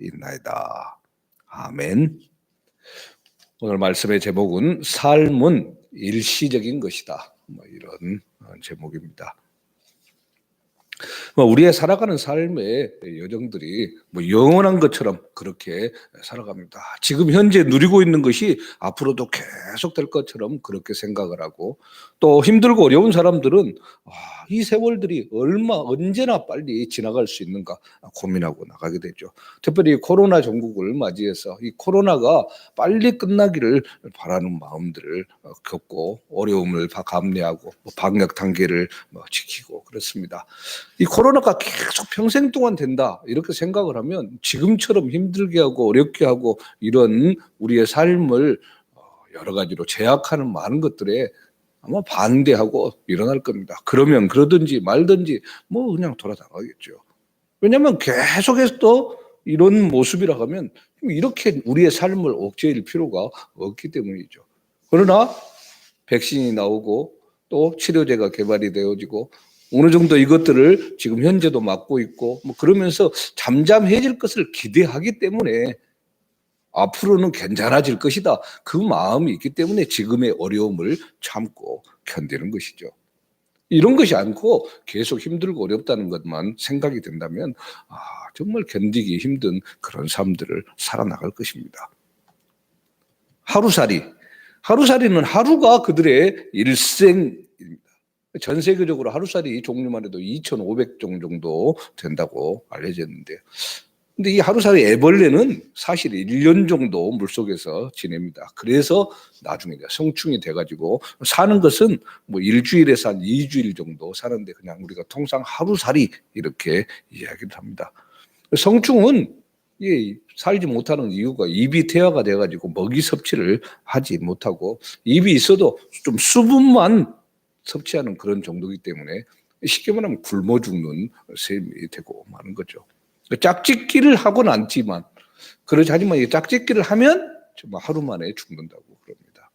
있나이다. 아멘. 오늘 말씀의 제목은 삶은 일시적인 것이다. 이런 제목입니다. 우리의 살아가는 삶의 여정들이 영원한 것처럼 그렇게 살아갑니다. 지금 현재 누리고 있는 것이 앞으로도 계속될 것처럼 그렇게 생각을 하고, 또 힘들고 어려운 사람들은 이 세월들이 언제나 빨리 지나갈 수 있는가 고민하고 나가게 되죠. 특별히 코로나 전국을 맞이해서 이 코로나가 빨리 끝나기를 바라는 마음들을 겪고 어려움을 감내하고 방역 단계를 지키고 그렇습니다. 이 코로나가 계속 평생 동안 된다 이렇게 생각을 하면 지금처럼 힘들게 하고 어렵게 하고 이런 우리의 삶을 여러 가지로 제약하는 많은 것들에 아마 반대하고 일어날 겁니다. 그러면 그러든지 말든지 그냥 돌아나가겠죠. 왜냐하면 계속해서 또 이런 모습이라 하면 이렇게 우리의 삶을 억제할 필요가 없기 때문이죠. 그러나 백신이 나오고 또 치료제가 개발이 되어지고 어느 정도 이것들을 지금 현재도 맡고 있고 그러면서 잠잠해질 것을 기대하기 때문에 앞으로는 괜찮아질 것이다. 그 마음이 있기 때문에 지금의 어려움을 참고 견디는 것이죠. 이런 것이 않고 계속 힘들고 어렵다는 것만 생각이 된다면 정말 견디기 힘든 그런 삶들을 살아나갈 것입니다. 하루살이는 하루가 그들의 일생입니다. 전 세계적으로 하루살이 종류만 해도 2,500종 정도 된다고 알려져 있는데요. 근데 이 하루살이 애벌레는 사실 1년 정도 물속에서 지냅니다. 그래서 나중에 성충이 돼가지고 사는 것은 일주일에서 한 2주일 정도 사는데 그냥 우리가 통상 하루살이 이렇게 이야기를 합니다. 성충은 살지 못하는 이유가 입이 태아가 돼가지고 먹이 섭취를 하지 못하고 입이 있어도 좀 수분만 섭취하는 그런 정도이기 때문에 쉽게 말하면 굶어 죽는 셈이 되고 마는 거죠. 짝짓기를 하고는 않지만 하지만 이 짝짓기를 하면 정말 하루 만에 죽는다고 그럽니다.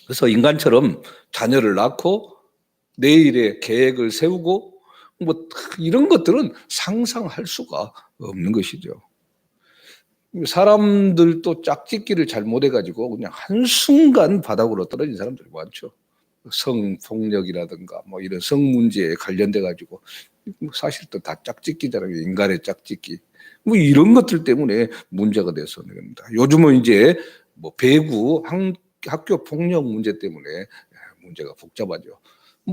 그래서 인간처럼 자녀를 낳고 내일의 계획을 세우고 이런 것들은 상상할 수가 없는 것이죠. 사람들도 짝짓기를 잘못해가지고 그냥 한순간 바닥으로 떨어진 사람들이 많죠. 성폭력이라든가 이런 성 문제에 관련돼 가지고 사실 또 다 짝짓기잖아요. 인간의 짝짓기. 이런 것들 때문에 문제가 돼서 그럽니다. 요즘은 이제 배구 학교 폭력 문제 때문에 문제가 복잡하죠.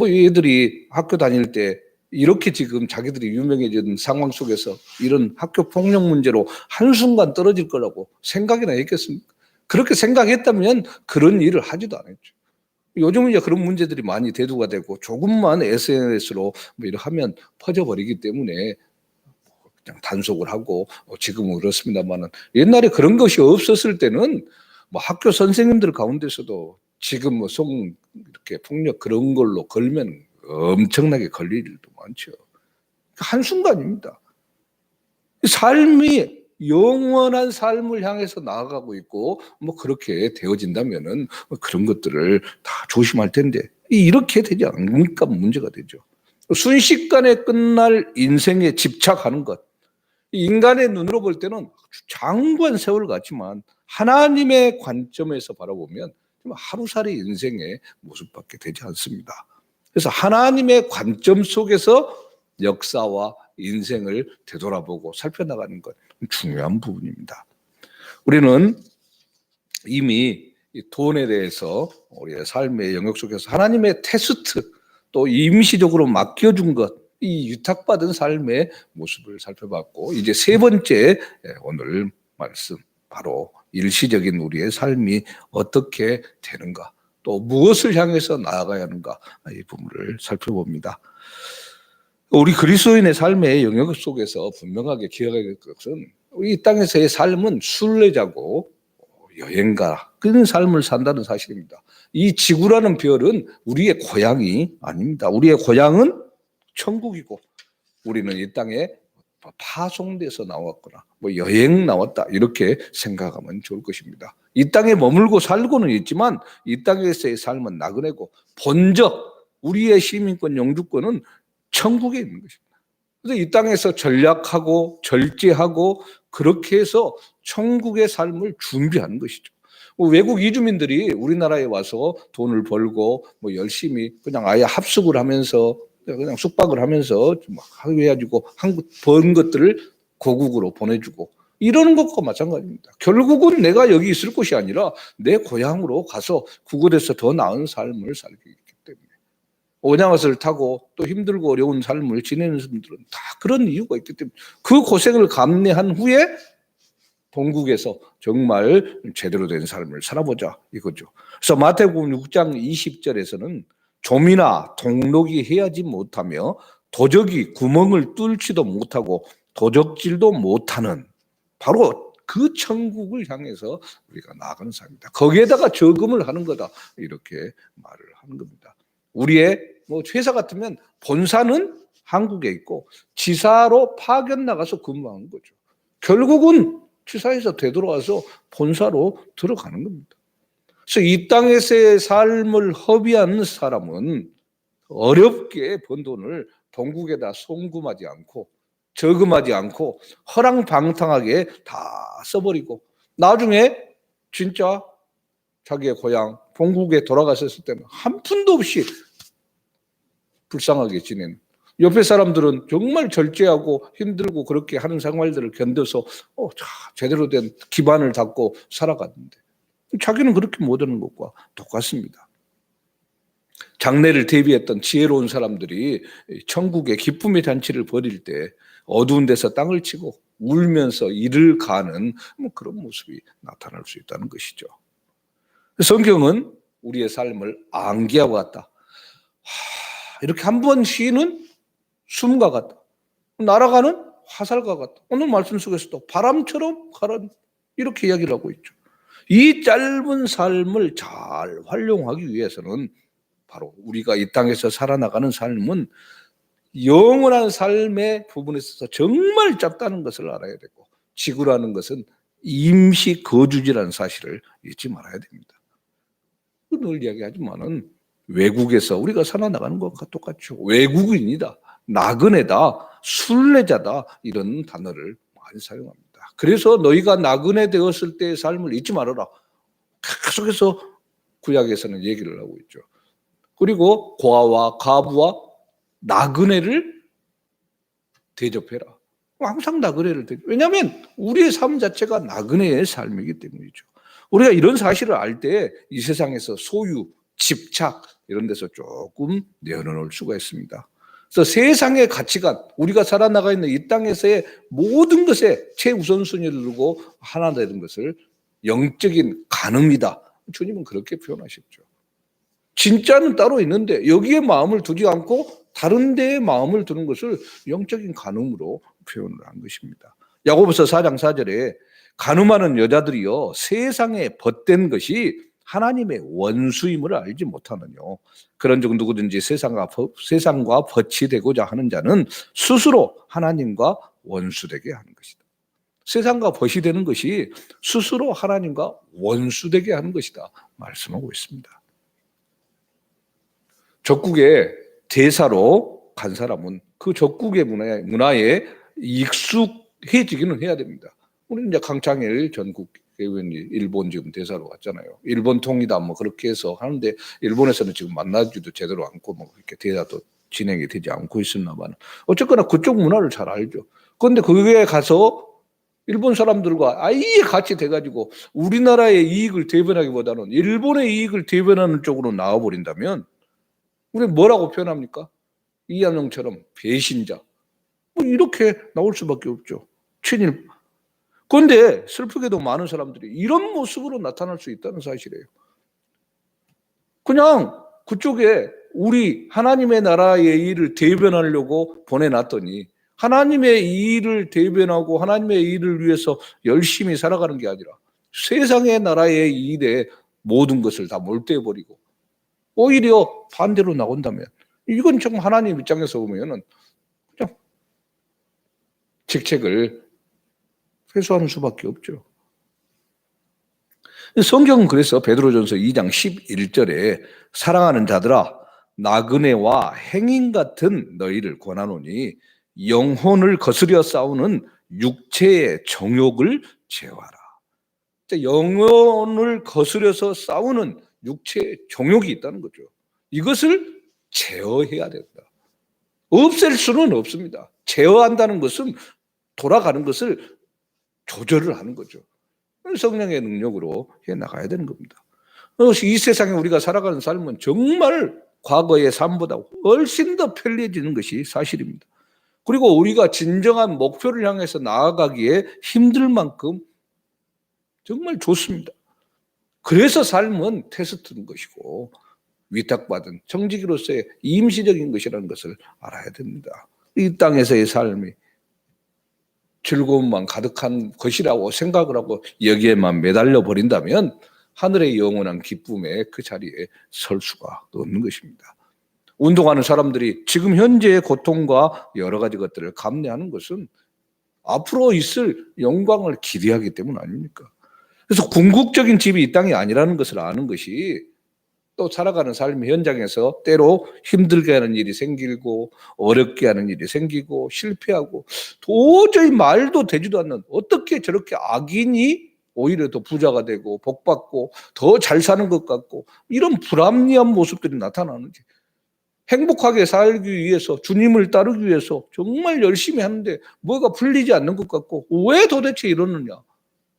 얘들이 학교 다닐 때 이렇게 지금 자기들이 유명해진 상황 속에서 이런 학교 폭력 문제로 한순간 떨어질 거라고 생각이나 했겠습니까? 그렇게 생각했다면 그런 일을 하지도 않았죠. 요즘은 이제 그런 문제들이 많이 대두가 되고 조금만 SNS로 이렇게 하면 퍼져버리기 때문에 그냥 단속을 하고 지금은 그렇습니다만은 옛날에 그런 것이 없었을 때는 학교 선생님들 가운데서도 지금 이렇게 폭력 그런 걸로 걸면 엄청나게 걸릴 일도 많죠. 한순간입니다. 삶이 영원한 삶을 향해서 나아가고 있고 그렇게 되어진다면은 그런 것들을 다 조심할 텐데 이렇게 되지 않으니까 문제가 되죠. 순식간에 끝날 인생에 집착하는 것. 인간의 눈으로 볼 때는 장구한 세월 같지만 하나님의 관점에서 바라보면 하루살이 인생의 모습밖에 되지 않습니다. 그래서 하나님의 관점 속에서 역사와 인생을 되돌아보고 살펴나가는 것 중요한 부분입니다. 우리는 이미 돈에 대해서 우리의 삶의 영역 속에서 하나님의 테스트 또 임시적으로 맡겨준 것, 이 유탁받은 삶의 모습을 살펴봤고 이제 세 번째 오늘 말씀 바로 일시적인 우리의 삶이 어떻게 되는가 또 무엇을 향해서 나아가야 하는가 이 부분을 살펴봅니다. 우리 그리스도인의 삶의 영역 속에서 분명하게 기억해야 될 것은 이 땅에서의 삶은 순례자고 여행가 그런 삶을 산다는 사실입니다. 이 지구라는 별은 우리의 고향이 아닙니다. 우리의 고향은 천국이고 우리는 이 땅에 파송돼서 나왔거나 여행 나왔다 이렇게 생각하면 좋을 것입니다. 이 땅에 머물고 살고는 있지만 이 땅에서의 삶은 나그네고 본적 우리의 시민권 영주권은 천국에 있는 것입니다. 그래서 이 땅에서 전략하고 절제하고 그렇게 해서 천국의 삶을 준비하는 것이죠. 외국 이주민들이 우리나라에 와서 돈을 벌고 뭐 열심히 그냥 아예 합숙을 하면서 그냥 숙박을 하면서 해가지고 한국 번 것들을 고국으로 보내주고 이러는 것과 마찬가지입니다. 결국은 내가 여기 있을 곳이 아니라 내 고향으로 가서 그곳에서 더 나은 삶을 살기 때문에 온양어선을 타고 또 힘들고 어려운 삶을 지내는 분들은 다 그런 이유가 있기 때문에 그 고생을 감내한 후에 본국에서 정말 제대로 된 삶을 살아보자 이거죠. 그래서 마태복음 6장 20절에서는 좀이나 동록이 해야지 못하며 도적이 구멍을 뚫지도 못하고 도적질도 못하는 바로 그 천국을 향해서 우리가 나아가는 삶입니다. 거기에다가 저금을 하는 거다 이렇게 말을 하는 겁니다. 우리의 뭐 회사 같으면 본사는 한국에 있고 지사로 파견 나가서 근무하는 거죠. 결국은 지사에서 되돌아와서 본사로 들어가는 겁니다. 그래서 이 땅에서의 삶을 허비한 사람은 어렵게 번 돈을 본국에다 송금하지 않고 저금하지 않고 허랑방탕하게 다 써버리고 나중에 진짜 자기의 고향 본국에 돌아갔을 때는 한 푼도 없이 불쌍하게 지내는 옆에 사람들은 정말 절제하고 힘들고 그렇게 하는 생활들을 견뎌서 제대로 된 기반을 닦고 살아갔는데 자기는 그렇게 못하는 것과 똑같습니다. 장래를 대비했던 지혜로운 사람들이 천국의 기쁨의 잔치를 벌일 때 어두운 데서 땅을 치고 울면서 이를 가는 그런 모습이 나타날 수 있다는 것이죠. 성경은 우리의 삶을 안개와 같다. 이렇게 한 번 쉬는 숨과 같다. 날아가는 화살과 같다. 오늘 말씀 속에서도 바람처럼 가라 이렇게 이야기를 하고 있죠. 이 짧은 삶을 잘 활용하기 위해서는 바로 우리가 이 땅에서 살아나가는 삶은 영원한 삶의 부분에 있어서 정말 짧다는 것을 알아야 되고 지구라는 것은 임시 거주지라는 사실을 잊지 말아야 됩니다. 늘 이야기하지만은 외국에서 우리가 살아나가는 것과 똑같죠. 외국인이다, 나그네다, 순례자다 이런 단어를 많이 사용합니다. 그래서 너희가 나그네 되었을 때의 삶을 잊지 말아라. 계속해서 구약에서는 얘기를 하고 있죠. 그리고 고아와 과부와 나그네를 대접해라. 항상 나그네를 대접. 왜냐하면 우리의 삶 자체가 나그네의 삶이기 때문이죠. 우리가 이런 사실을 알 때 이 세상에서 소유, 집착 이런 데서 조금 내려놓을 수가 있습니다. 그래서 세상의 가치관, 우리가 살아나가 있는 이 땅에서의 모든 것에 최우선순위를 두고 하나 되는 것을 영적인 간음이다. 주님은 그렇게 표현하셨죠. 진짜는 따로 있는데 여기에 마음을 두지 않고 다른 데에 마음을 두는 것을 영적인 간음으로 표현을 한 것입니다. 야고보서 4장 4절에 간음하는 여자들이여 세상에 벗된 것이 하나님의 원수임을 알지 못하느뇨. 그런즉 누구든지 세상과 벗이 되고자 하는 자는 스스로 하나님과 원수되게 하는 것이다. 세상과 벗이 되는 것이 스스로 하나님과 원수되게 하는 것이다 말씀하고 있습니다. 적국의 대사로 간 사람은 그 적국의 문화에 익숙해지기는 해야 됩니다. 우리는 이제 강창일 전국 의원이 일본 지금 대사로 왔잖아요. 일본 통이다 뭐 그렇게 해서 하는데 일본에서는 지금 만나지도 제대로 않고 뭐 이렇게 대사도 진행이 되지 않고 있었나 봐요. 어쨌거나 그쪽 문화를 잘 알죠. 그런데 거기에 가서 일본 사람들과 아예 같이 돼가지고 우리나라의 이익을 대변하기보다는 일본의 이익을 대변하는 쪽으로 나와버린다면 우리 뭐라고 표현합니까? 이한용처럼 배신자. 뭐 이렇게 나올 수밖에 없죠. 친일. 그런데 슬프게도 많은 사람들이 이런 모습으로 나타날 수 있다는 사실이에요. 그냥 그쪽에 우리 하나님의 나라의 일을 대변하려고 보내놨더니 하나님의 일을 대변하고 하나님의 일을 위해서 열심히 살아가는 게 아니라 세상의 나라의 일에 모든 것을 다 몰두해버리고 오히려 반대로 나온다면 이건 정말 하나님 입장에서 보면은 그냥 직책을 회수하는 수밖에 없죠. 성경은 그래서 베드로전서 2장 11절에 사랑하는 자들아 나그네와 행인 같은 너희를 권하노니 영혼을 거스려 싸우는 육체의 정욕을 제어하라. 영혼을 거스려서 싸우는 육체의 정욕이 있다는 거죠. 이것을 제어해야 된다. 없앨 수는 없습니다. 제어한다는 것은 돌아가는 것을 조절을 하는 거죠. 성령의 능력으로 해나가야 되는 겁니다. 이 세상에 우리가 살아가는 삶은 정말 과거의 삶보다 훨씬 더 편리해지는 것이 사실입니다. 그리고 우리가 진정한 목표를 향해서 나아가기에 힘들 만큼 정말 좋습니다. 그래서 삶은 테스트인 것이고 위탁받은 청지기로서의 임시적인 것이라는 것을 알아야 됩니다. 이 땅에서의 삶이 즐거움만 가득한 것이라고 생각을 하고 여기에만 매달려 버린다면 하늘의 영원한 기쁨의 그 자리에 설 수가 없는 것입니다. 운동하는 사람들이 지금 현재의 고통과 여러 가지 것들을 감내하는 것은 앞으로 있을 영광을 기대하기 때문 아닙니까? 그래서 궁극적인 집이 이 땅이 아니라는 것을 아는 것이 또 살아가는 삶의 현장에서 때로 힘들게 하는 일이 생기고 어렵게 하는 일이 생기고 실패하고 도저히 말도 되지도 않는 어떻게 저렇게 악인이 오히려 더 부자가 되고 복받고 더 잘 사는 것 같고 이런 불합리한 모습들이 나타나는지 행복하게 살기 위해서 주님을 따르기 위해서 정말 열심히 하는데 뭐가 풀리지 않는 것 같고 왜 도대체 이러느냐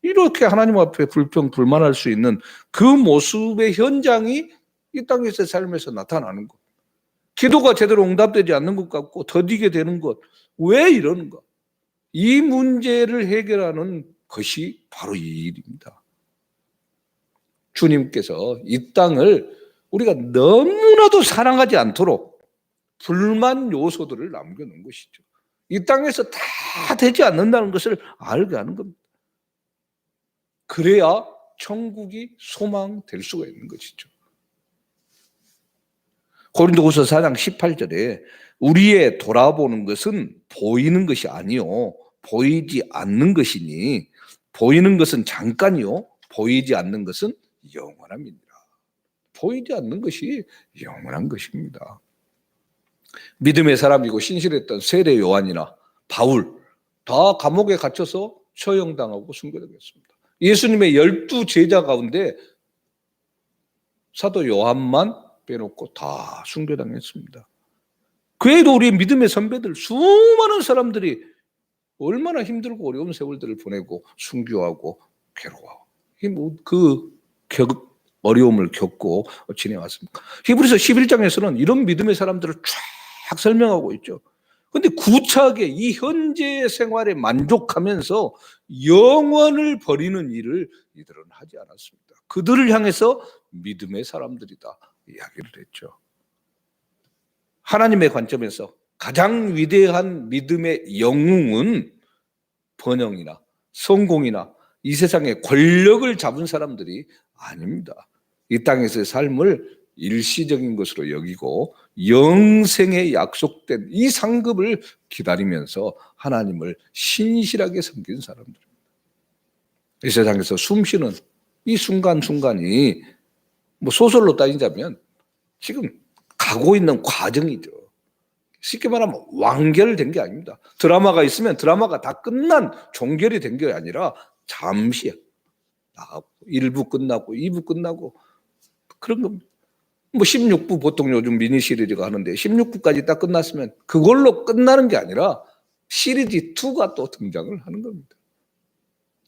이렇게 하나님 앞에 불평불만할 수 있는 그 모습의 현장이 이 땅에서의 삶에서 나타나는 것. 기도가 제대로 응답되지 않는 것 같고 더디게 되는 것. 왜 이러는가? 이 문제를 해결하는 것이 바로 이 일입니다. 주님께서 이 땅을 우리가 너무나도 사랑하지 않도록 불만 요소들을 남겨놓은 것이죠. 이 땅에서 다 되지 않는다는 것을 알게 하는 겁니다. 그래야 천국이 소망될 수가 있는 것이죠. 고린도후서 4장 18절에 우리의 돌아보는 것은 보이는 것이 아니요 보이지 않는 것이니 보이는 것은 잠깐이요 보이지 않는 것은 영원합니다. 보이지 않는 것이 영원한 것입니다. 믿음의 사람이고 신실했던 세례 요한이나 바울 다 감옥에 갇혀서 처형당하고 순교당했습니다. 예수님의 12 제자 가운데 사도 요한만 빼놓고 다 순교당했습니다. 그 외에도 우리 믿음의 선배들 수많은 사람들이 얼마나 힘들고 어려운 세월들을 보내고 순교하고 괴로워하고 그 어려움을 겪고 지내왔습니다. 히브리서 11장에서는 이런 믿음의 사람들을 쫙 설명하고 있죠. 그런데 구차하게 이 현재의 생활에 만족하면서 영원을 버리는 일을 이들은 하지 않았습니다. 그들을 향해서 믿음의 사람들이다 이야기를 했죠. 하나님의 관점에서 가장 위대한 믿음의 영웅은 번영이나 성공이나 이 세상의 권력을 잡은 사람들이 아닙니다. 이 땅에서의 삶을 일시적인 것으로 여기고 영생에 약속된 이 상급을 기다리면서 하나님을 신실하게 섬긴 사람들입니다. 이 세상에서 숨쉬는 이 순간순간이 뭐 소설로 따지자면 지금 가고 있는 과정이죠. 쉽게 말하면 완결된 게 아닙니다. 드라마가 있으면 드라마가 다 끝난 종결이 된 게 아니라 잠시 나가고 1부 끝나고 2부 끝나고 그런 겁니다. 뭐 16부 보통 요즘 미니 시리즈가 하는데 16부까지 딱 끝났으면 그걸로 끝나는 게 아니라 시리즈 2가 또 등장을 하는 겁니다.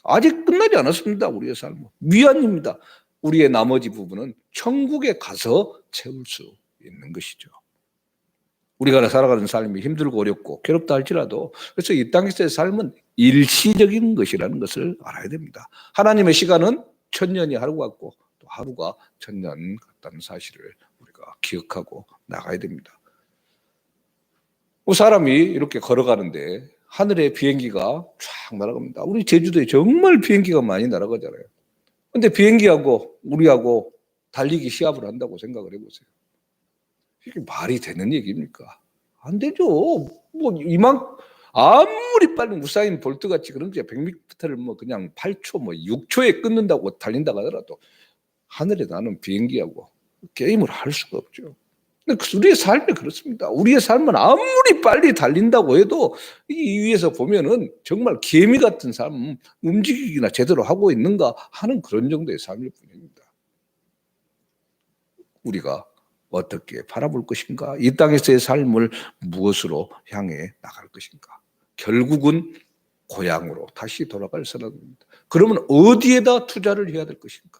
아직 끝나지 않았습니다. 우리의 삶은 미완입니다. 우리의 나머지 부분은 천국에 가서 채울 수 있는 것이죠. 우리가 살아가는 삶이 힘들고 어렵고 괴롭다 할지라도 그래서 이 땅에서의 삶은 일시적인 것이라는 것을 알아야 됩니다. 하나님의 시간은 1000년이 하루 같고 또 하루가 1000년 같다는 사실을 우리가 기억하고 나가야 됩니다. 사람이 이렇게 걸어가는데 하늘에 비행기가 쫙 날아갑니다. 우리 제주도에 정말 비행기가 많이 날아가잖아요. 근데 비행기하고 우리하고 달리기 시합을 한다고 생각을 해보세요. 이게 말이 되는 얘기입니까? 안 되죠. 뭐 아무리 빨리 우사인 볼트 같이 그런 게 100m를 뭐 그냥 8초 뭐 6초에 끊는다고 달린다고 하더라도 하늘에 나는 비행기하고 게임을 할 수가 없죠. 우리의 삶이 그렇습니다. 우리의 삶은 아무리 빨리 달린다고 해도 이 위에서 보면은 정말 개미 같은 삶, 움직이기나 제대로 하고 있는가 하는 그런 정도의 삶일 뿐입니다. 우리가 어떻게 바라볼 것인가? 이 땅에서의 삶을 무엇으로 향해 나갈 것인가? 결국은 고향으로 다시 돌아갈 사람입니다. 그러면 어디에다 투자를 해야 될 것인가?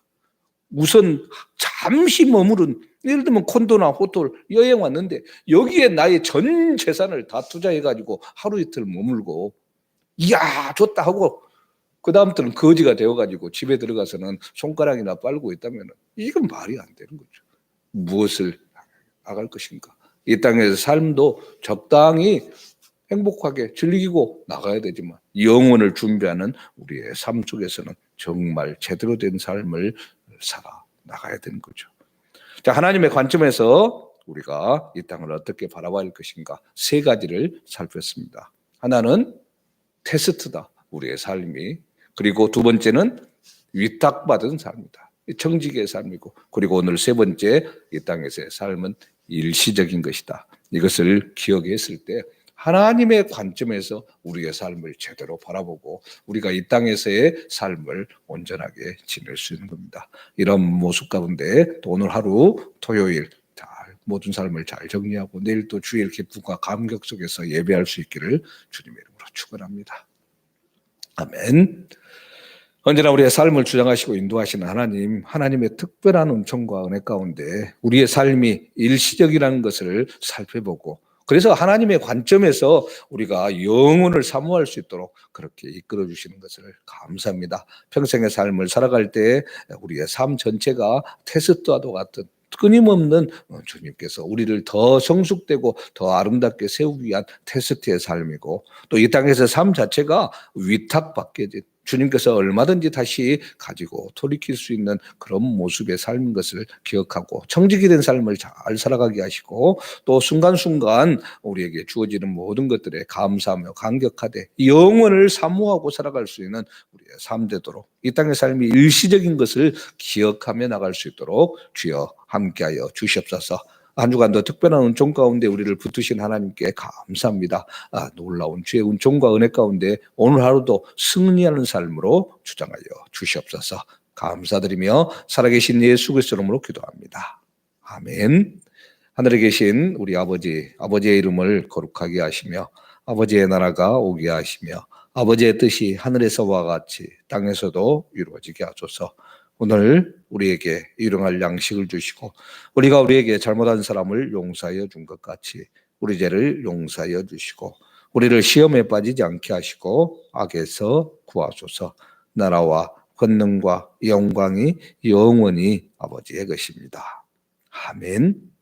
우선 잠시 머무른, 예를 들면 콘도나 호텔 여행 왔는데 여기에 나의 전 재산을 다 투자해가지고 하루 이틀 머물고 이야 좋다 하고 그 다음부터는 거지가 되어가지고 집에 들어가서는 손가락이나 빨고 있다면 이건 말이 안 되는 거죠. 무엇을 나갈 것인가? 이 땅에서 삶도 적당히 행복하게 즐기고 나가야 되지만 영혼을 준비하는 우리의 삶 속에서는 정말 제대로 된 삶을 살아 나가야 되는 거죠. 자, 하나님의 관점에서 우리가 이 땅을 어떻게 바라봐야 할 것인가 세 가지를 살폈습니다. 하나는 테스트다, 우리의 삶이. 그리고 두 번째는 위탁받은 삶이다, 청지기의 삶이고, 그리고 오늘 세 번째 이 땅에서의 삶은 일시적인 것이다. 이것을 기억했을 때 하나님의 관점에서 우리의 삶을 제대로 바라보고 우리가 이 땅에서의 삶을 온전하게 지낼 수 있는 겁니다. 이런 모습 가운데 또 오늘 하루 토요일 잘 모든 삶을 잘 정리하고 내일 또 주일 기쁨과 감격 속에서 예배할 수 있기를 주님의 이름으로 축원합니다. 아멘. 언제나 우리의 삶을 주장하시고 인도하시는 하나님, 하나님의 특별한 은총과 은혜 가운데 우리의 삶이 일시적이라는 것을 살펴보고, 그래서 하나님의 관점에서 우리가 영혼을 사모할 수 있도록 그렇게 이끌어 주시는 것을 감사합니다. 평생의 삶을 살아갈 때 우리의 삶 전체가 테스트와도 같은 끊임없는 주님께서 우리를 더 성숙되고 더 아름답게 세우기 위한 테스트의 삶이고, 또 이 땅에서 삶 자체가 위탁받게 된 주님께서 얼마든지 다시 가지고 돌이킬 수 있는 그런 모습의 삶인 것을 기억하고 청지기 된 삶을 잘 살아가게 하시고, 또 순간순간 우리에게 주어지는 모든 것들에 감사하며 감격하되 영원을 사모하고 살아갈 수 있는 우리의 삶 되도록, 이 땅의 삶이 일시적인 것을 기억하며 나갈 수 있도록 주여 함께하여 주시옵소서. 한 주간도 특별한 은총 가운데 우리를 붙드신 하나님께 감사합니다. 놀라운 주의 은총과 은혜 가운데 오늘 하루도 승리하는 삶으로 주장하여 주시옵소서. 감사드리며 살아계신 예수 그리스도 이름으로 기도합니다. 아멘. 하늘에 계신 우리 아버지의 이름을 거룩하게 하시며 아버지의 나라가 오게 하시며 아버지의 뜻이 하늘에서와 같이 땅에서도 이루어지게 하소서. 오늘 우리에게 일용할 양식을 주시고 우리가 우리에게 잘못한 사람을 용서하여 준 것 같이 우리 죄를 용서하여 주시고 우리를 시험에 빠지지 않게 하시고 악에서 구하소서. 나라와 권능과 영광이 영원히 아버지의 것입니다. 아멘.